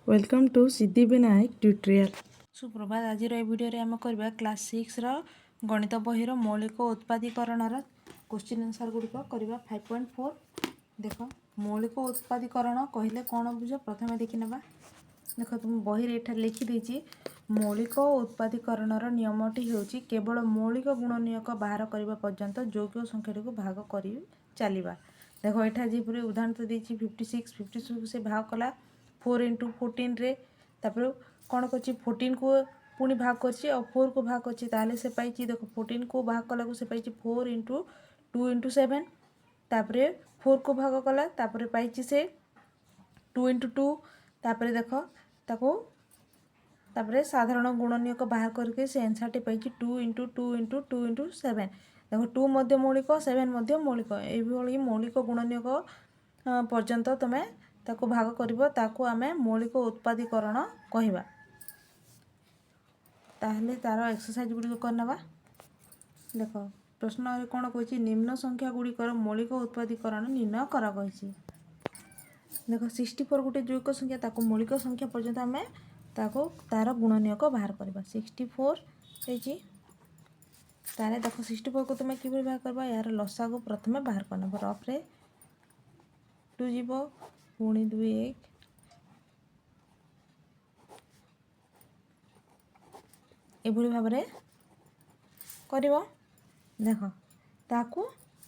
Welcome to Siddhivinayak tutorial. सुप्रभात। आज video आम करवा क्लास 6 गणित बही मौलिक उत्पादीकरण क्वेश्चन आंसर गुड़िक करवा 5.4। देख मौलिक उत्पादीकरण कहले कौन बुझ प्रथम देखने देख तुम बही एठार लिखिदी मौलिक उत्पादीकरण नियमटी हूँ केवल मौलिक गुणनीयक बाहर करने पर्यंत यौगिक संख्याटी को भाग कर चलवा। देख एठार जीपरी उदाहरण तो देती 56 56 से भाग कला 4 into 14 रे तापर कौन कर 14 को पुणी भाग कर 4 को भाग कर से पाई देख 14 को भाग कला से पाई 4 into 2 into 7 तापर 4 को भाग कला तापर पाई से 2 into 2 तापर देख तापर साधारण गुणनीयक बाहर करके से answer T pi 2 into 2 into 2 into 7 देख 2 मध्य मौलिक 7 मध्य मौलिक ये मौलिक गुणनीयक पर्यंत तुम्हें ताको भाग करिवो ताको आमे मौलिक उत्पादीकरण कहवा। ताहले तार एक्सरसाइज गुड़ी करनवा। देख प्रश्न कौन कही निम्न संख्या गुड़िकर मौलिक उत्पादीकरण निर्णय कर कही। देख 64 गोटे जैविक संख्या ताको मौलिक संख्या पर्यंत आम ताको तार गुणनीयक बाहर करवा। 64 है तारे देख 64 को तुम्हें कि बाहर करवा यार लसा को प्रथम बाहर करना रफ्रे 2 जीव पुणी 2 1 एभली भाव में कर देख ताकू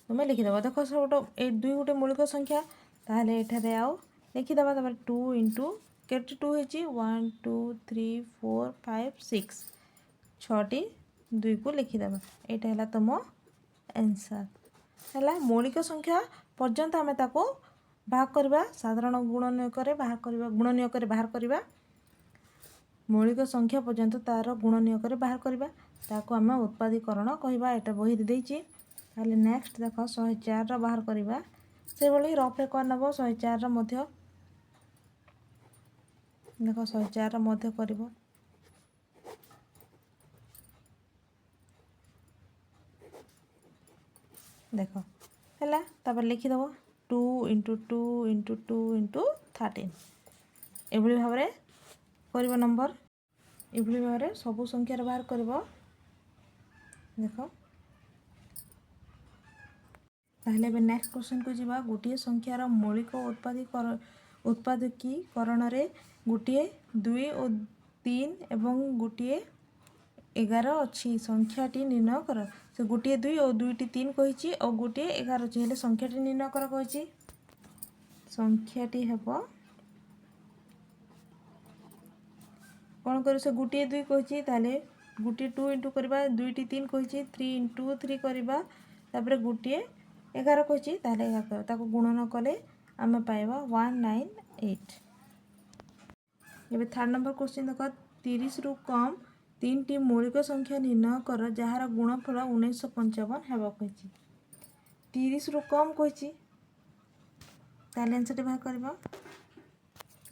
तुम लिखिदेव। देख सब गोटे 2 गोटे मौलिक संख्या ताहले एठारे आउ लिखिदेवा। तापर 2 into केटे 2 होची 1 2 3 4 5 6 6टी 2 को लिखिदेवा। एटा है तुम आंसर है मौलिक संख्या पर्यंत आम ताको भाग करवा साधारण गुणनीयक बाहर करवा गुणनीयक बाहर करवा मौलिक संख्या पर्यंत तार गुणनीयक बाहर करवा ताको आम उत्पादीकरण कहवा। एटा बही देछि ताले नेक्स्ट देख 104 बाहर करवा से भली रफे कर नब 104 मध्य देख 104 मध्य करब देख है तापर लिखिदेव 2 into 2 into 2 into 13 एभली भाव में कर नंबर एभली भाव में सबू संख्यार बाहर कर देख। ताहले बे नेक्स्ट क्वेश्चन को जीवा गोटे संख्यार मौलिक उत्पादकीकरण रे गोटे 2 और 3 एवं गोटे 11 अच्छी संख्याटी निर्णय कर। से गोटे 2 और 2टी 3 कही और गोटे 11 अच्छी हेल्ले संख्याटी निर्णय कर कही। संख्याटी हेब कौन कर से गोटे 2 कही ताले गोटे 2 इंटू करवा 2टी 3 कही 3 into 3 करवा तापर गोटे 11 कही ताले 11 ताको गुणन कले आम पाइबा 198। ये थर्ड नंबर क्वेश्चन देख 30 रु कम 3टी मौलिक संख्या निर्णय कर जार गुणफल 1955 हेब कही। 30 रु कम कही ताले आंसर बाहर करवा।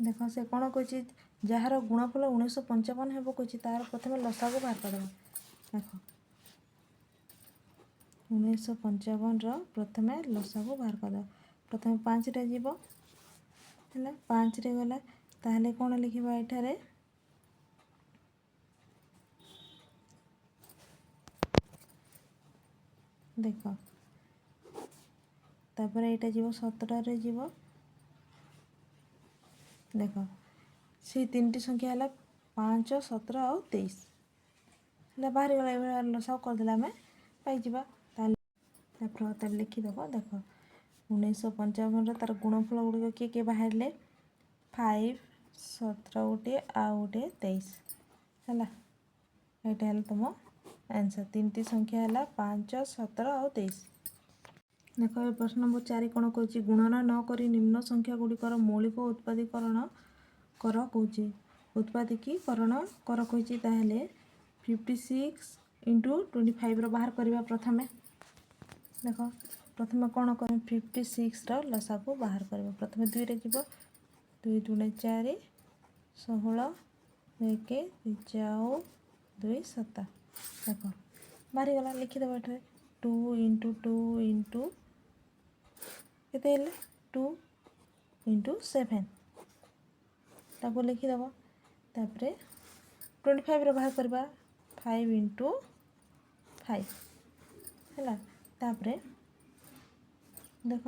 देख से कौन कही जार गुणफल 1955 हेब कही तार प्रथम लसा को बाहर कर देख 1955 प्रथम लसा को बाहर कर प्रथम 5 रे जीव है 5 रे गला ताहले कौन लिखा एठारे देख तापर एटा जीव 17 रे जीव देख से 3टी संख्या है 5 17 और 23 है बाहर गला लसा करदे आम पाइबा। तापर लिखिदेव देख 1955 तार गुणफल गुड़िक किए किए बाहर 5 17 गोटे आउ गोटे 23 है यहाँ है तुम आंसर 3टी संख्या है 5 17 और 23। देख प्रश्न नंबर 4 कौन कही गुणन न करी निम्न संख्या गुड़िकर मौलिक उत्पादीकरण कर कौची उत्पादकीकरण कर कही। ताहले 56 into 25 बाहर करवा प्रथम देख प्रथम कौन कर 56 लसा को बाहर कर प्रथम 2 रे जीव 2 2 4 16 1 जाओ 2 7 देख बाहरी गला लिखिदेव एठारे 2 into 2 into केते 2 into 7 ताको लिखिदेव तापर 25 बाहर करवा 5 इंटू 5 है तापर देख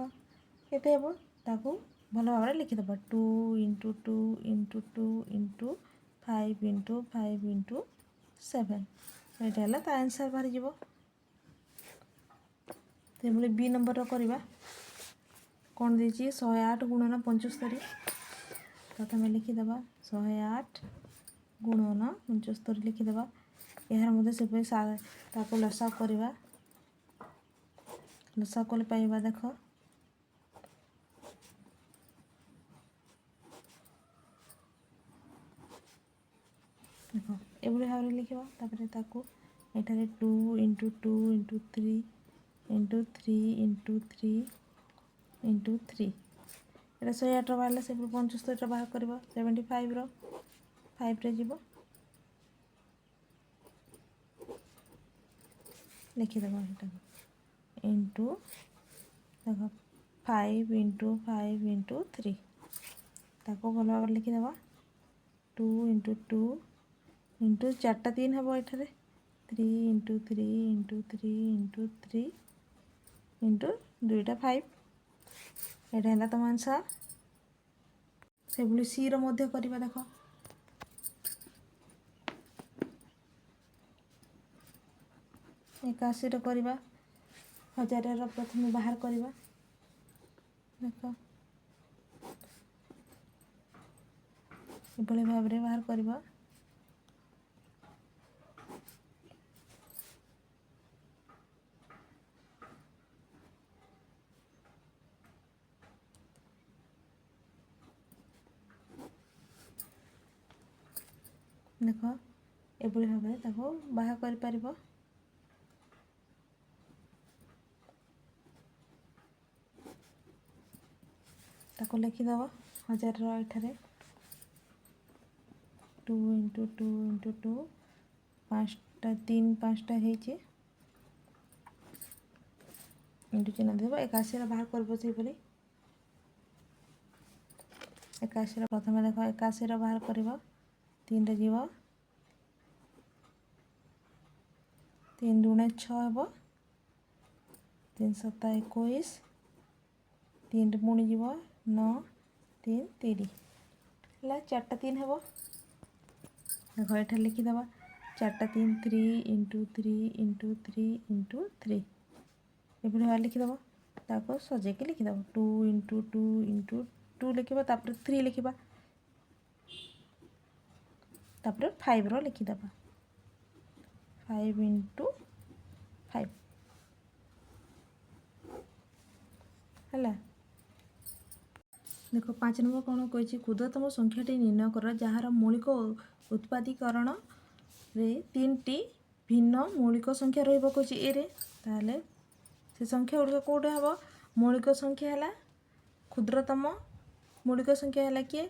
केते हे ताको भल भाव लिखिदेव 2 into 2 into 2 into 5 into 5 into 7 यहाँ है ता आंसर बाहर जीव से बी नंबर करवा कौन देती 108 गुणन 75 प्रथम लिखिदेव 108 गुणन 75 लिखिदेव यार मध्य से लसा करवा लसा कले पाइबा देख देख ये भाव में लिखा तापर एठारे 2 into 2 into 3 into 3 into 3 into 3 ये 108 बाहर से 75 बाहर कर 75 5 जीव लिखिदेव यहाँ इंटू देख 5 इंटू 5 इंटू 3 ताको भल भाव लिखिदेव 2 इंटू 2 इंटू 4टा 3 हम ये 3 इंटू 3 इंटू 3 इंटू 3 इंटू 2टा 5 यहाँ है तुम आंसर से भाई सी रो करवा देख 81 करवा 1000 प्रथम बाहर करवा देख ये भाव में बाहर करवा देख ये भाव में बाहर कर ताको लिखिदेव 1000 एठारे 2 इंटू 2 इंटू 2 5टा 3 5टा है इंटू चिन्ह देव 81 बाहर कर से 81 प्रथम देख 81 बाहर कर 3 जीव 3 दूने 6 हे 3 7 21 3 पुणी जीव 9 3 30 है 4टा 3 हे देख ये लिखिदेव 4टा 3 3 इंटू 3 इंटू 3 इंटू 3 ये भाव लिखिदेव ताको सजेक लिखिदेव 2 इंटू 2 इंटू 2 लिखा तापर 3 लिखा तापर 5 रो लिखिदेव 5 इंटू 5 है देख 5 नंबर कौन कही क्षुद्रतम संख्याटी निर्णय कर जार मौलिक उत्पादीकरण रे 3टी भिन्न मौलिक संख्या रही ए ताले से संख्या गुड़िक कौटे हम मौलिक संख्या है क्षुद्रतम मौलिक संख्या है किए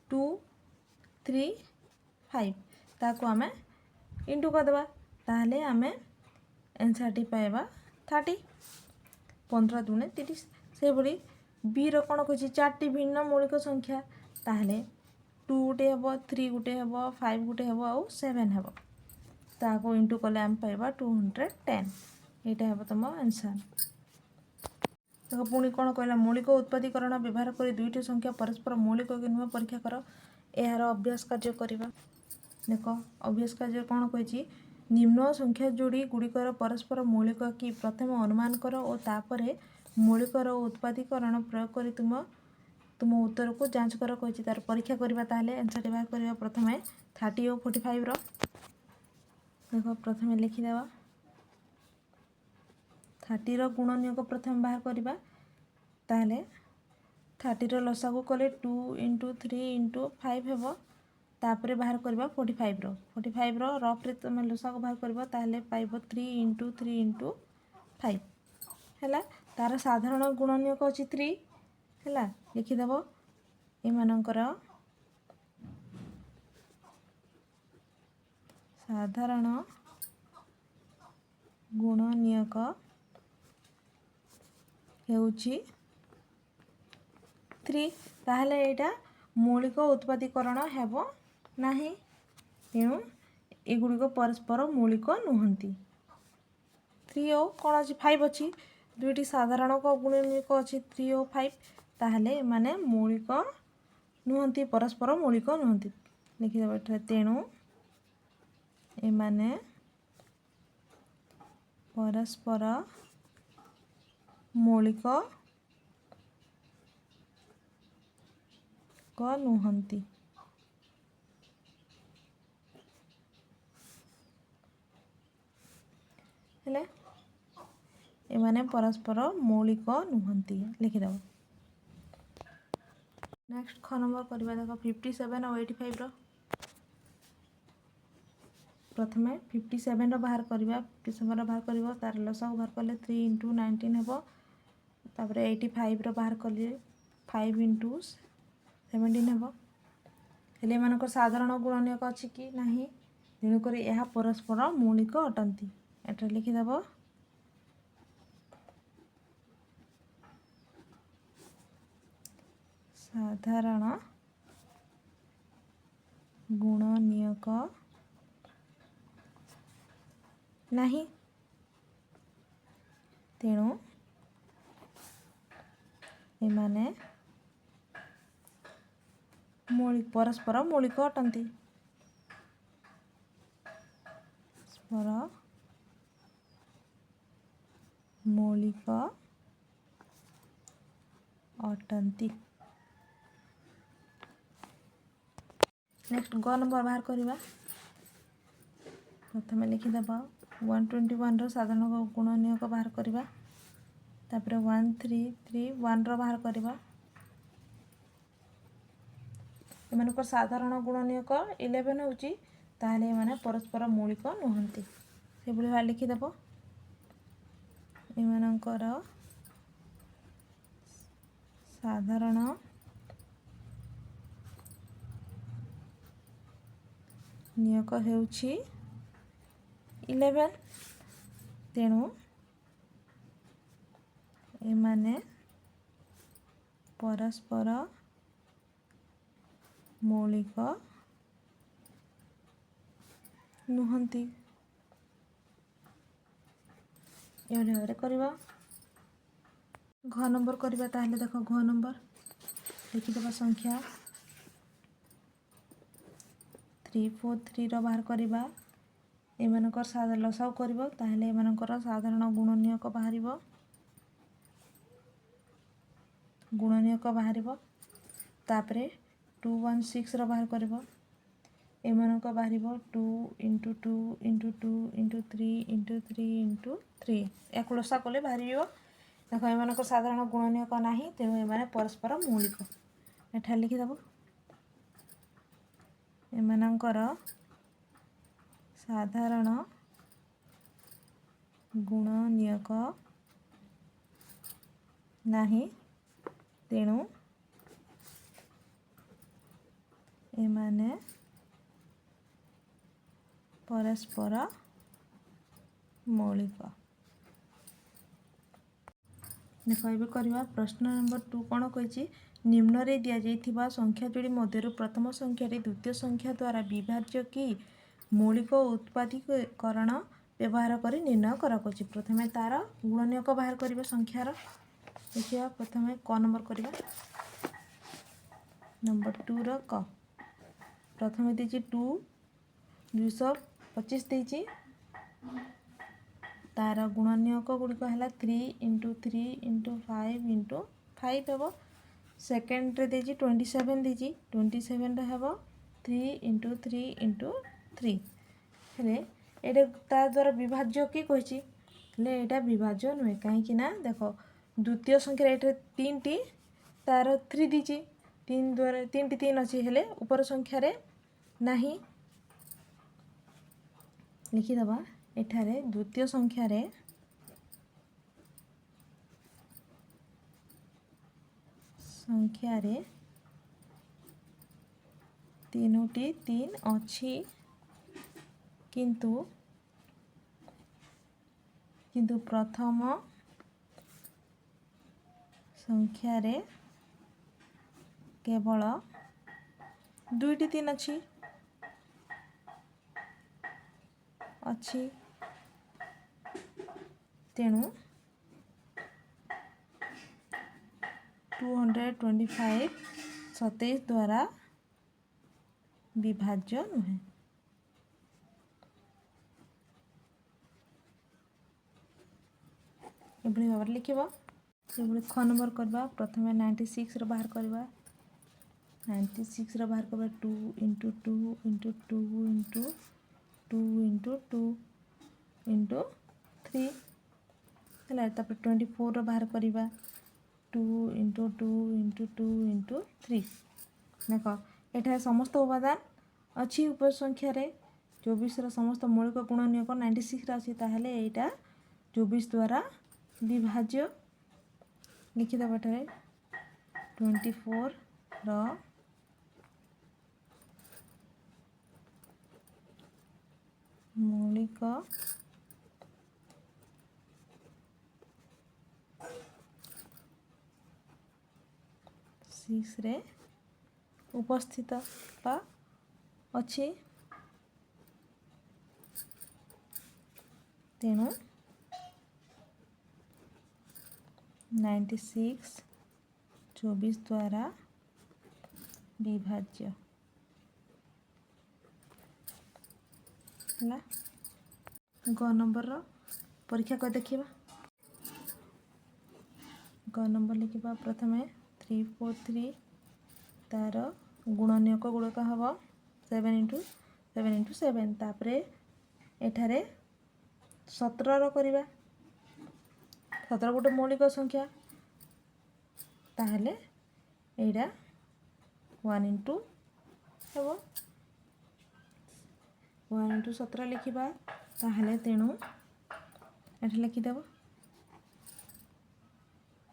2 3 5 ताको आम इंटू करदे ताहले आम आंसर टी पाइबा 30 15 दूने 30 से भाई बी रो कौन कही 4टी भिन्न मौलिक संख्या ताहले 2 गोटे हम 3 गोटे हम 5 गोटे हम आउ 7 हम ताको इंटू कले आम पाइबा 210 यहाँ हम तुम आंसर देखो पुणी कौन कहला मौलिक उत्पादीकरण व्यवहार कर दुईटी संख्या परस्पर मौलिक कि नुह परीक्षा कर यार अभ्यास कार्य करवा देख अभ्यास कार्य कौन कही निम्न संख्या जोड़ी गुड़िकर परस्पर मौलिक कि प्रथम अनुमान कर और तापर मौलिकर उत्पादीकरण प्रयोग कर तुम उत्तर को जांच कर कही तार परीक्षा करवा ताहले आंसर बाहर करवा प्रथम 30 और 45 रो देख प्रथम लिखिदेव 30 रो गुणनीयक प्रथम बाहर करवा ताहले 30 रो लसा को कले 2 इंटू 3 इंटू 5 हेब तापर बाहर करवा 45 रो रफ रे तुम लसा को बाहर करवा ताहले पाइब 3 इंटू 3 इंटू 5 है तार साधारण गुणनीयक अच्छी 3 है लिखिदेव एमानकर साधारण गुणनीयक हेउची 3 ताहले एटा मौलिक उत्पादीकरण हेब नाही, तेणु एगुड़िक परस्पर मौलिक नुहंती। 3 और कौन अच्छी 5 अच्छी दुईटी साधारण गुणनीयक अच्छी 3 और 5, ताहले माने मौलिक नुहंती, परस्पर मौलिक नुहंती लिखिदेव एठारे। तेणु एमाने परस्पर मौलिक नुहंती। हेले एमाने परस्पर मौलिक नुहंती लिखिदेव। नेक्स्ट ख नंबर करवा देख 57 और 85 रो। प्रथमे 57 रो बाहर करवा, 57 रो बाहर करबो तार लसागु बाहर कले 3 × 19 हेबो। तापरे 85 रो बाहर कले 5 × 17 हेबो। हेले एमानकर साधारण गुणनीयक अछि कि नाही, तेणु करी यह परस्पर मौलिक अटंती। एटा लिखिदेव साधारण गुणनीयक नहीं, तेणु एमाने मौलिक परस्पर मौलिक अटंती। परस्पर मौलिक अटंती। नेक्स्ट ग नंबर बाहर करवा। प्रथम लिखिदेव 121 रो साधारण गुणनीयक बाहर करवा। तापरे 1331 रो बाहर करवा। एमानकर साधारण गुणनीयक 11 होची, ताहले एमाने परस्पर मौलिक नुहंती। से भली भाव लिखिदेव एमानकर साधारण नियक हेउछि 11, तेणु एमाने परस्पर मौलिक नुहंती। एवढे भाବରେ करवा। घ नंबर करवा, ताहले देखो घ नंबर लिखिदेवा संख्या 343 रो बाहर करवा। एमानकर लसागु करबो, ताहले एमानकर साधारण गुणनीयक बाहरिबो। गुणनीयक बाहरिबो। तापरे 216 रो बाहर करबो। एमानक बाहरिबो 2 × 2 × 2 × 3 × 3 × 3 एक लसा कले बाहरिबो। देखो एमानक साधारण गुणनीयक नाही, तेणु एमाने परस्पर मौलिक। एठा लिखिदेव एमानकर साधारण गुणनीयक नाही, तेणु एमाने परस्पर मौलिक। देखो ये करवा। प्रश्न नंबर 2 कौन कही, निम्न रे दिया जाइथिबा संख्या जोड़ी मध्य प्रथम संख्याटी द्वितीय संख्या द्वारा विभाज्य कि मौलिक उत्पादीकरण व्यवहार कर निर्णय करा। प्रथमे तार गुणनीयक बाहर करबा संख्यार। देखिए प्रथमे क नंबर करवा। नंबर 2 रो क। प्रथमे देछि 2 225 देछि, तार गुणनीयक गुड़िक है 3 × 3 × 5 × 5 हेब। सेकेंड रे देछि 27 देछि, 27 रे हेब 3 × 3 × 3 हेले एटा ता द्वारा विभाज्य कि कहिछि, हेले एटा विभाज्य नुहे। कहीं ना देखो द्वितीय संख्या एटा 3 टी, तार 3 दीछि, 3 द्वारा 3 टी 3 अछि, हेले ऊपर संख्या रे नाही। लिखिदेवा एठारे द्वितीय संख्या रे तीनोटी 3 अछि, किंतु प्रथम संख्या रे केवल ଦୁଇଟି 3 ଅଛି ତେଣୁ 225 27 ଦ୍ୱାରା ବିଭାଜ୍ୟ ନୁହେଁ। ଏଭଳି ଭାବରେ লিখিব। ଏଭଳି খ ନମ୍ବର କରିବା। ପ୍ରଥମେ 96 ର ବାହାର କରିବା। 96 ର ବାହାର କରିବା 2 × 2 × 2 × 2 × 2 × 3 ହେଲା। ତାପରେ 24 ର ବାହାର କରିବା 2 × 2 × 2 × 3 ଦେଖ ଏଠାରେ ସମସ୍ତ ଉପାଦାନ ଅଛି ଉପର ସଂଖ୍ୟାରେ 24 ର ସମସ୍ତ ମୌଳିକ ଗୁଣନୀୟକ 96 ରେ ଅଛି ତାହେଲେ ଏଇଟା 24 ଦ୍ୱାରା विभाज्य लिखिदेव एठारे 24 ର मौलिक सिक्स रे उपस्थित बा अच्छी तेणु 96 24 द्वारा विभाज्य है। ग नंबर परीक्षा कर देखिए। ग नंबर लिखा प्रथमे 343 तार गुणनीयक गुड़क हम 7 × 7 × 7 तापरे एठारे 17 रो करिबा 17 गोटे मौलिक संख्या ताहले एटा 1 × हेबो 1 × 17 लिखिबा ताहले तेणु एठी लिखिदेव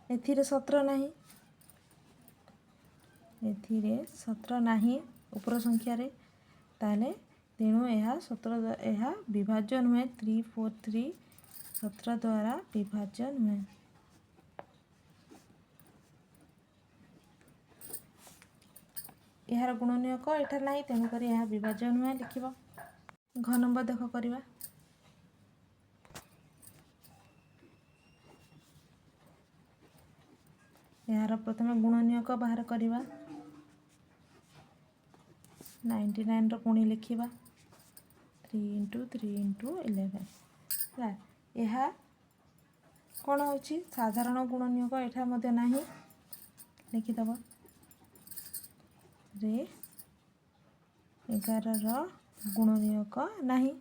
एथिरे 17 नाही एथिरे 17 नाही ऊपर संख्या रे ताहले तेणु यह 17 यह विभाज्य नुहे 343 17 द्वारा विभाज्य नुहे। यार गुणनीयक एठार नाही तेणुक यह विभाज्य नुहे लिखिब। घ नंबर देख करवा यार प्रथम गुणनीयक बाहर करवा 99 रो पुणी लिखिबा 3 × 3 × 11 है। यह कौन हो साधारण गुणनीयक एठा मध्य नहीं लिखिदेव रे 11 रो गुणनीयक नहीं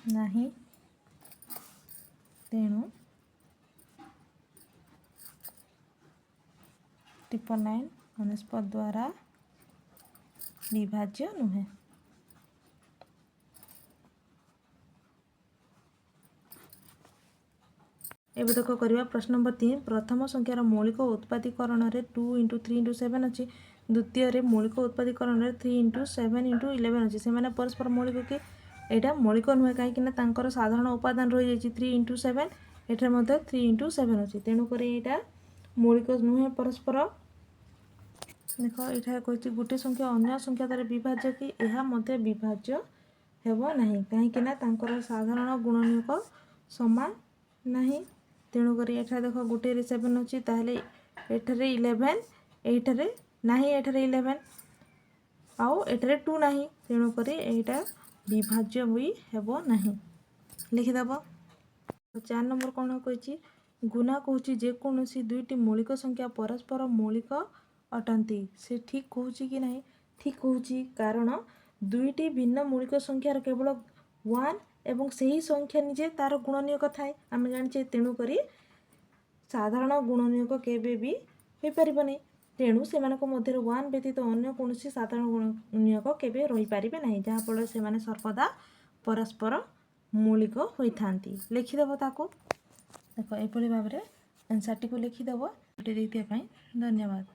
नहीं तेणु 999 अनेस्पद द्वारा विभाज्य नुहे। एबे देख करवा प्रश्न नंबर 3 प्रथम संख्यार मौलिक उत्पादीकरण रे 2 × 3 × 7 अच्छी द्वितीय रे मौलिक उत्पादीकरण रे 3 × 7 × 11 अच्छी से परस्पर मौलिक कि एटा मौलिक नुहे कहीं साधारण उपादान रही जाइए 3 × 7 एठार 3 × 7 अच्छी तेणुक यहाँ मौलिक नुहे परस्पर देख ये कही गोटे संख्या अन्य संख्या द्वारा विभाज्य कि यह विभाज्य हेब नहीं कहीं साधारण गुणनीयक समान नहीं तेणुक एठार देख गोटे 7 अच्छी ताहले एठारे 11 एठारे नहीं एठारे 11 आउ एठारे 2 नहीं तेणुक यहाँ विभाज्य हुई हेब नहीं लिखिदेव। 4 नंबर कौन कही गुना कहूँ जेकोसी दुईटी मौलिक संख्या परस्पर मौलिक अटंती से ठीक कहूँ कि नहीं ठीक कहूँ कारण दुईटी भिन्न मौलिक संख्यार केवल 1 एवं सही संख्या निजे तार गुणनीयक थाए आम जाने तेणुक साधारण गुणनीयक केबे भी हो पार नहीं तेणु से मध्य 1 व्यतीत अन्य कौन साधारण गुणनीयक केबे रही पारिबे नहीं जहाँफल से सर्वदा परस्पर मौलिक होता लिखिदेव ताको देख यह भाव में आंसर टी लिखिदेव। धन्यवाद।